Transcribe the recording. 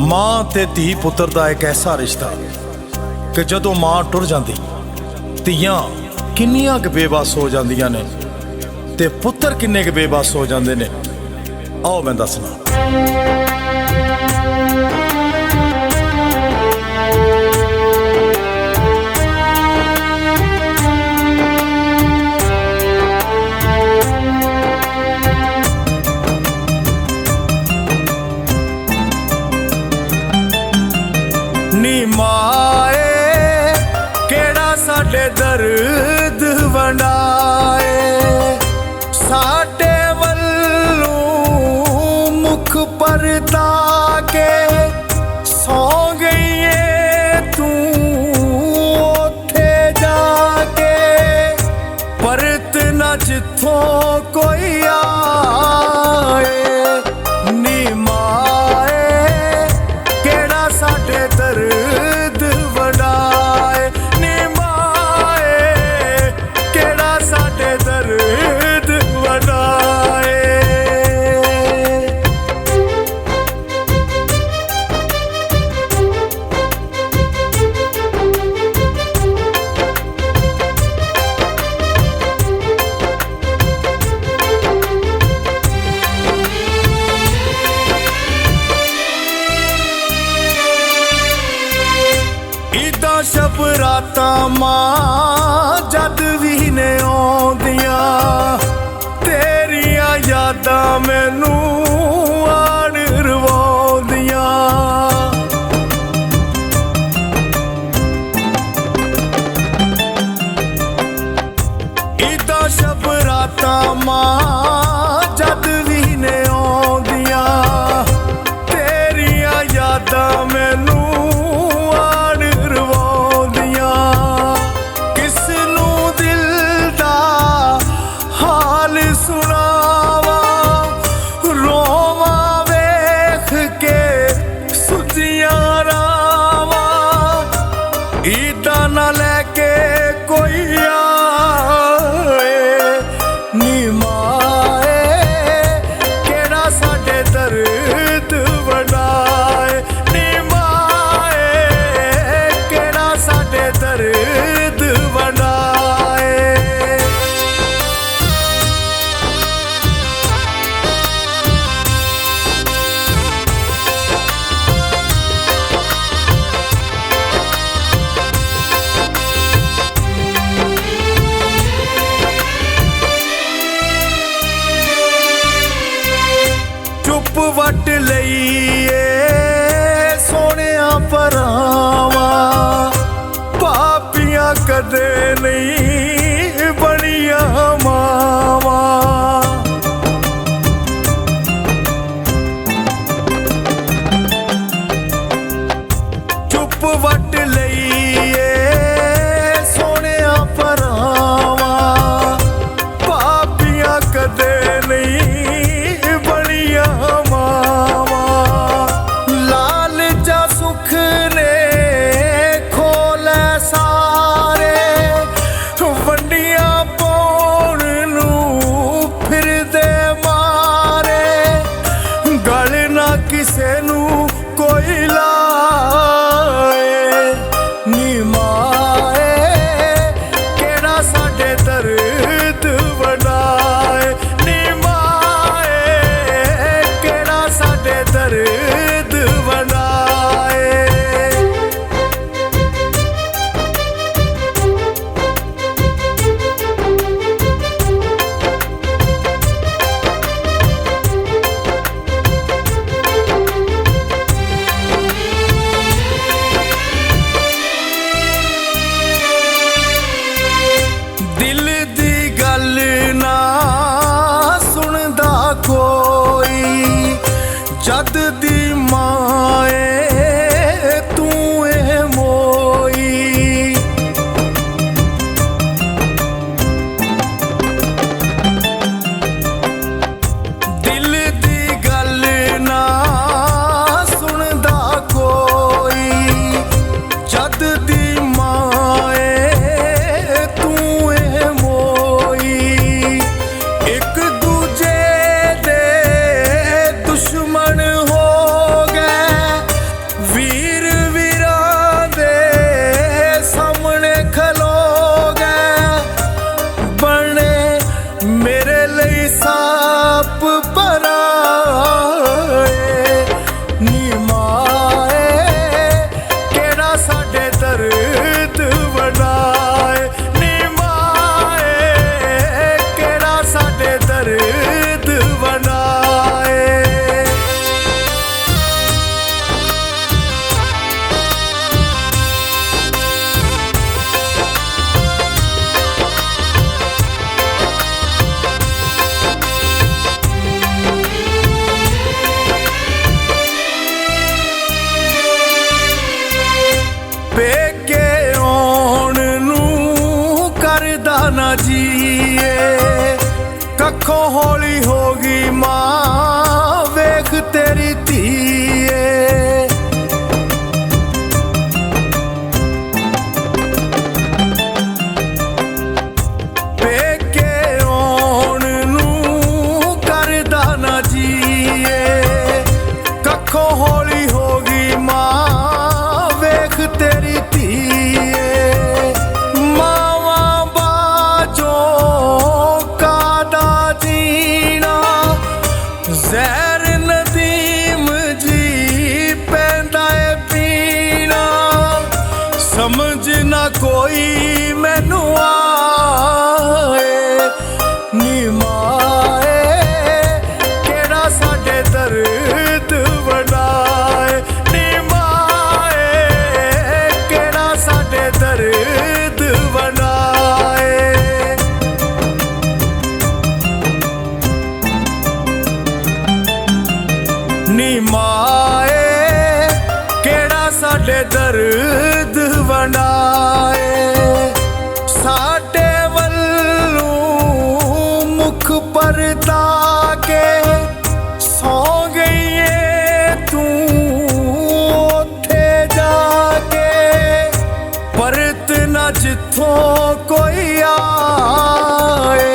ਮਾਂ ਤੇ ਧੀ ਪੁੱਤਰ ਦਾ ਇੱਕ ਐਸਾ ਰਿਸ਼ਤਾ ਕਿ ਜਦੋਂ ਮਾਂ ਟੁਰ ਜਾਂਦੀ ਧੀਆਂ ਕਿੰਨੀਆਂ ਕੁ ਬੇਬਸ ਹੋ ਜਾਂਦੀਆਂ ਨੇ ਤੇ ਪੁੱਤਰ ਕਿੰਨੇ ਕੁ ਬੇਬਸ ਹੋ ਜਾਂਦੇ ਨੇ। ਆਓ ਮੈਂ ਦੱਸਣਾ। ਨੀ ਮਾਏ ਕਿਹੜਾ ਸਾਡੇ ਦਰਦ ਵੰਡਾਏ, ਸਾਡੇ ਵੱਲੋਂ ਮੁਖ ਪਰਤਾ ਕੇ ਸੌ ਗਈਏ ਤੂੰ ਉੱਥੇ ਜਾ ਕੇ, ਪਰਤ ਨਾ ਜਿੱਥੋਂ ਕੋਈ ਆਏ। ਨੀ ਮਾਏ ਕਿਹੜਾ ਸਾਡੇ ਦਰਦ ਵੰਡਾਏ, ਨੀ ਮਾਏ ਕਿਹੜਾ ਸਾਡੇ ਦਰਦ ਵੰਡਾਏ। ਇਦਾਂ ਸ਼ਬਰਾਤਾਂ ਮਾਂ ਜਦ ਵੀ ਨੇ ਆਉਂਦੀਆਂ, ਤੇਰੀਆਂ ਯਾਦਾਂ ਮੈਨੂੰ ਆਣ ਰਵਾਉਂਦੀਆਂ। ਇਦਾਂ ਸ਼ਬਰਾਤਾਂ ਮਾਂ ਜਦ ਵੀ ਨੇ ਆਉਂਦੀਆਂ, ਤੇਰੀਆਂ ਯਾਦਾਂ ਮੈਨੂੰ ਇਦਾਂ ਨਾ ਲੈ ਕੇ ਕੋਈ ਆਏ। ਨੀ ਮਾਏ ਕਿਹੜਾ ਸਾਡੇ ਦਰਦ ਵੰਡਾਏ, ਨੀ ਮਾਏ ना जीए। कखों हौली होगी मां वेख तेरी धीए। पेके आउण नूं करदा ना जीए। कखों हौली होगी मां वेख तेरी धीए। मावां बाजों कादा जीना जहर नदीम जी पैंदा है पीना। समझ ना कोई मैनू आए नी माए केड़ा साडे दर्द बनाए। नी माए केड़ा साडे दर्द बनाए। नी माए केड़ा साडे दर्द बनाए। साडे वल्लों मुख परता के सौ गई है तू ओथे जाके। परत ना जिथों कोई आए